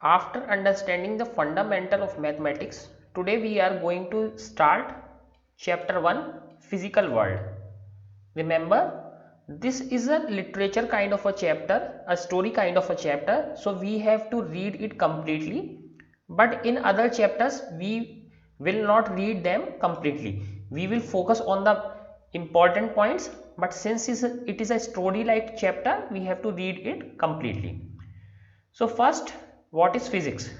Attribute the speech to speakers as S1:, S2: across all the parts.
S1: After understanding the fundamental of mathematics, today we are going to start chapter 1, Physical World. Remember, this is a literature kind of a chapter, a story kind of a chapter, so we have to read it completely. But in other chapters, we will not read them completely. We will focus on the important points, but since it is a story like chapter, we have to read it completely. So first, what is physics?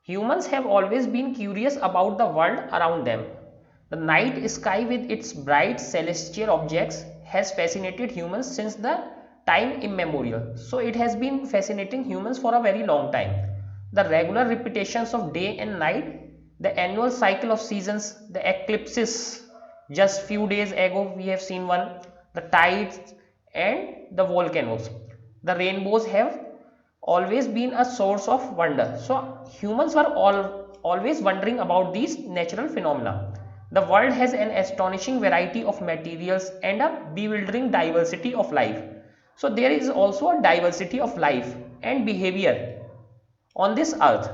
S1: Humans have always been curious about the world around them. The night sky with its bright celestial objects has fascinated humans since the time immemorial. So it has been fascinating humans for a very long time. The regular repetitions of day and night, the annual cycle of seasons, the eclipses. Just few days ago we have seen one, the tides and the volcanoes. The rainbows have always been a source of wonder. So humans were always wondering about these natural phenomena. The world has an astonishing variety of materials and a bewildering diversity of life. So there is also a diversity of life and behavior on this earth.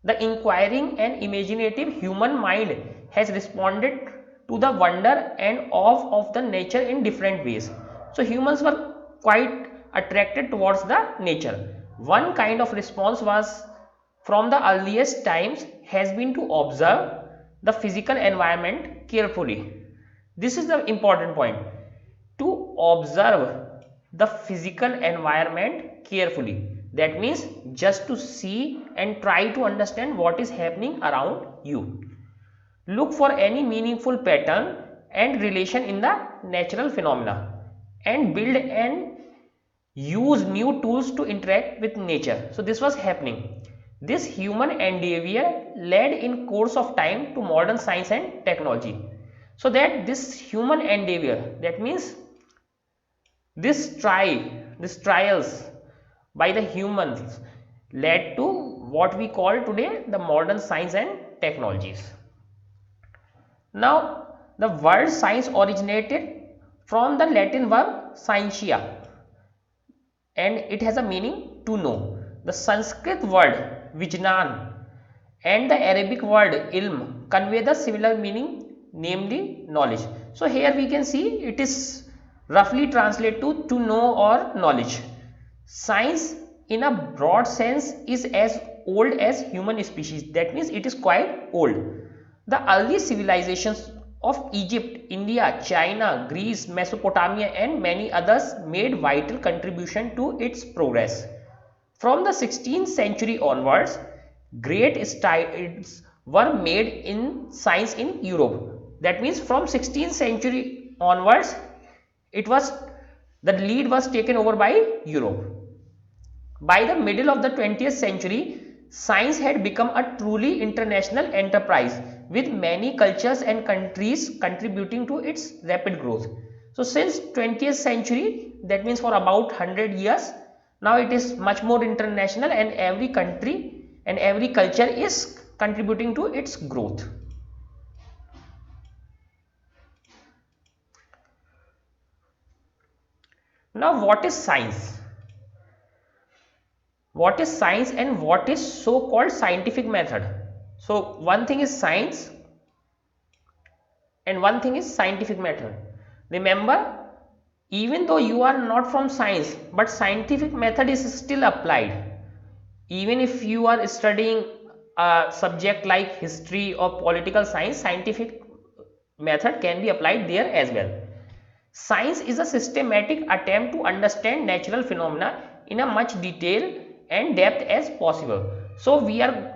S1: The inquiring and imaginative human mind has responded to the wonder and awe of the nature in different ways. So humans were quite attracted towards the nature. One kind of response was from the earliest times has been to observe the physical environment carefully. This is the important point, to observe the physical environment carefully. That means just to see and try to understand what is happening around you. Look for any meaningful pattern and relation in the natural phenomena and build and use new tools to interact with nature. So this was happening. This human endeavor led in course of time to modern science and technology. So that this human endeavor, that means this trials by the humans led to what we call today the modern science and technologies. Now, the word science originated from the Latin verb scientia and it has a meaning to know. The Sanskrit word vijnan and the Arabic word ilm convey the similar meaning, namely knowledge. So here we can see it is roughly translated to know or knowledge. Science in a broad sense is as old as human species. That means it is quite old. The early civilizations of Egypt, India, China, Greece, Mesopotamia and many others made vital contribution to its progress. From the 16th century onwards, great strides were made in science in Europe. That means from 16th century onwards, it was the lead was taken over by Europe. By the middle of the 20th century, science had become a truly international enterprise with many cultures and countries contributing to its rapid growth. So since 20th century, that means for about 100 years, now it is much more international and every country and every culture is contributing to its growth. Now what is science? What is science and what is so called scientific method? So one thing is science and one thing is scientific method. Remember, even though you are not from science, but scientific method is still applied. Even if you are studying a subject like history or political science, scientific method can be applied there as well. Science is a systematic attempt to understand natural phenomena in a much detail and depth as possible. So we are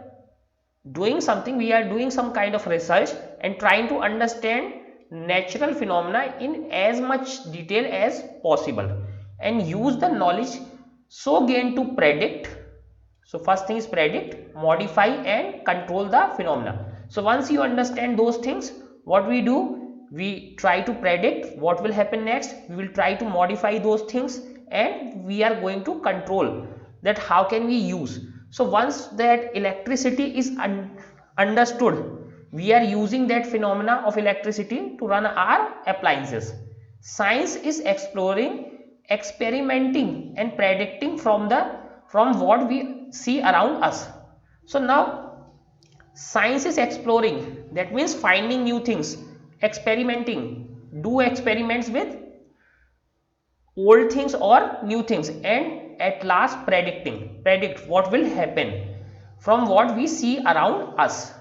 S1: doing some kind of research and trying to understand natural phenomena in as much detail as possible and use the knowledge so gained to predict. So first thing is predict, modify and control the phenomena. So once you understand those things, what we do, we try to predict what will happen next, we will try to modify those things and we are going to control that how can we use. So once that electricity is understood, we are using that phenomena of electricity to run our appliances. Science is exploring, experimenting and predicting from the from what we see around us. So now science is exploring, that means finding new things, experimenting, do experiments with old things or new things, and at last predict what will happen from what we see around us.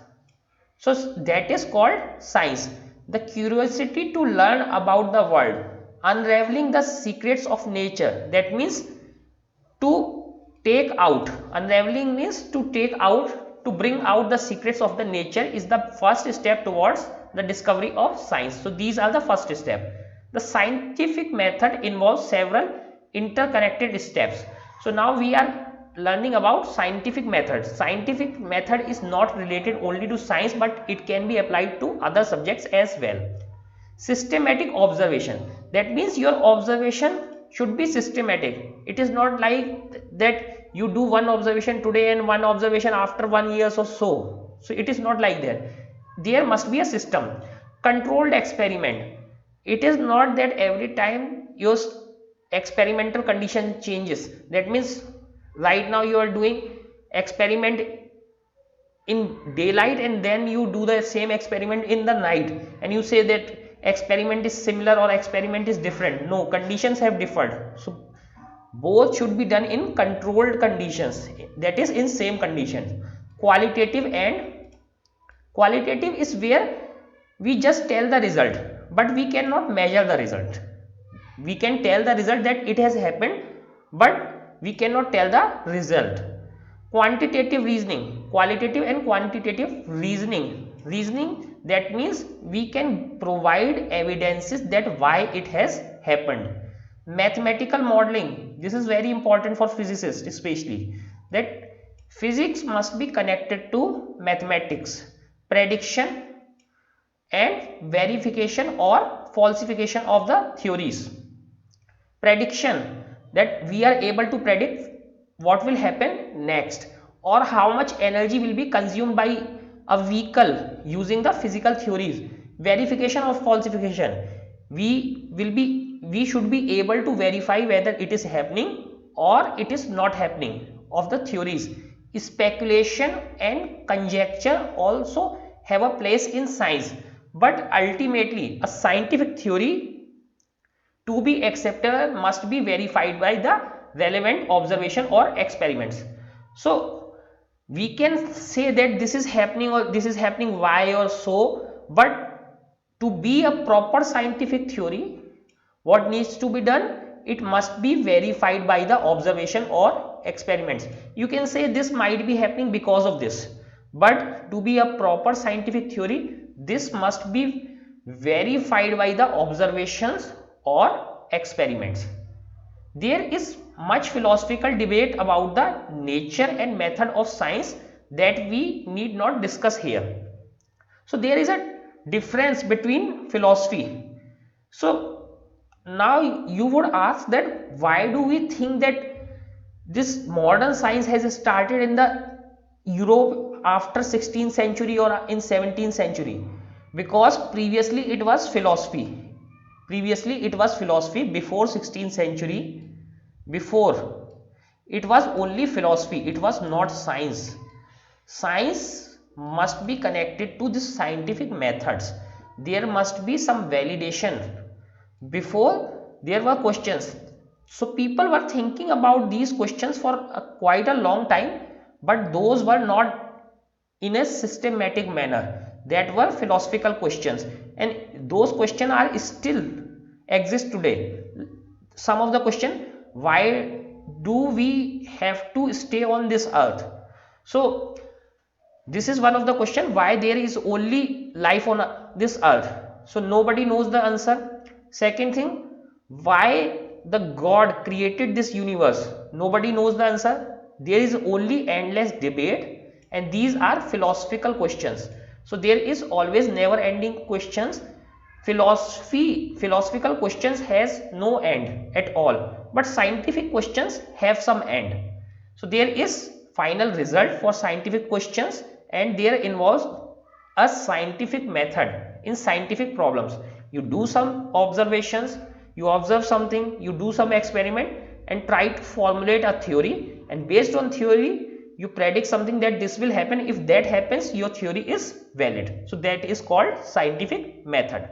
S1: So that is called science, the curiosity to learn about the world, unraveling the secrets of nature. That means to take out, unraveling means to take out, to bring out the secrets of the nature is the first step towards the discovery of science. So these are the first step. The scientific method involves several interconnected steps. So now we are learning about scientific method. Scientific method is not related only to science, but it can be applied to other subjects as well. Systematic observation, that means your observation should be systematic. It is not like that you do one observation today and one observation after 1 year or so. So it is not like that. There must be a system. Controlled experiment, it is not that every time your experimental condition changes. That means right now you are doing experiment in daylight and then you do the same experiment in the night and you say that experiment is similar or experiment is different. No, conditions have differed. So both should be done in controlled conditions, that is in same conditions. Qualitative, and qualitative is where we just tell the result but we cannot measure the result. We can tell the result that it has happened but we cannot tell the result. Quantitative reasoning, qualitative and quantitative reasoning, that means we can provide evidences that why it has happened. Mathematical modeling, this is very important for physicists especially, that physics must be connected to mathematics. Prediction and verification or falsification of the theories. Prediction, that we are able to predict what will happen next or how much energy will be consumed by a vehicle using the physical theories. Verification of falsification, we should be able to verify whether it is happening or it is not happening of the theories. Speculation and conjecture also have a place in science, but ultimately a scientific theory to be accepted must be verified by the relevant observation or experiments. So we can say that this is happening or this is happening why or so, but to be a proper scientific theory, what needs to be done? It must be verified by the observation or experiments. You can say this might be happening because of this, but to be a proper scientific theory, this must be verified by the observations or experiments. There is much philosophical debate about the nature and method of science that we need not discuss here. So there is a difference between philosophy. So now you would ask that why do we think that this modern science has started in the Europe after 16th century or in 17th century? Because previously it was philosophy. Previously it was philosophy before 16th century. Before it was only philosophy, it was not science. Science must be connected to the scientific methods. There must be some validation. Before there were questions. So people were thinking about these questions for quite a long time, but those were not in a systematic manner. That were philosophical questions, and those questions are still exist today. Some of the question, why do we have to stay on this earth? So this is one of the question, why there is only life on this earth. So nobody knows the answer. Second thing, why the God created this universe, nobody knows the answer. There is only endless debate, and these are philosophical questions. So there is always never ending questions. Philosophical questions has no end at all, but scientific questions have some end. So there is final result for scientific questions, and there involves a scientific method in scientific problems. You do some observations, you observe something, you do some experiment, and try to formulate a theory, and based on theory you predict something that this will happen. If that happens, your theory is valid. So that is called scientific method.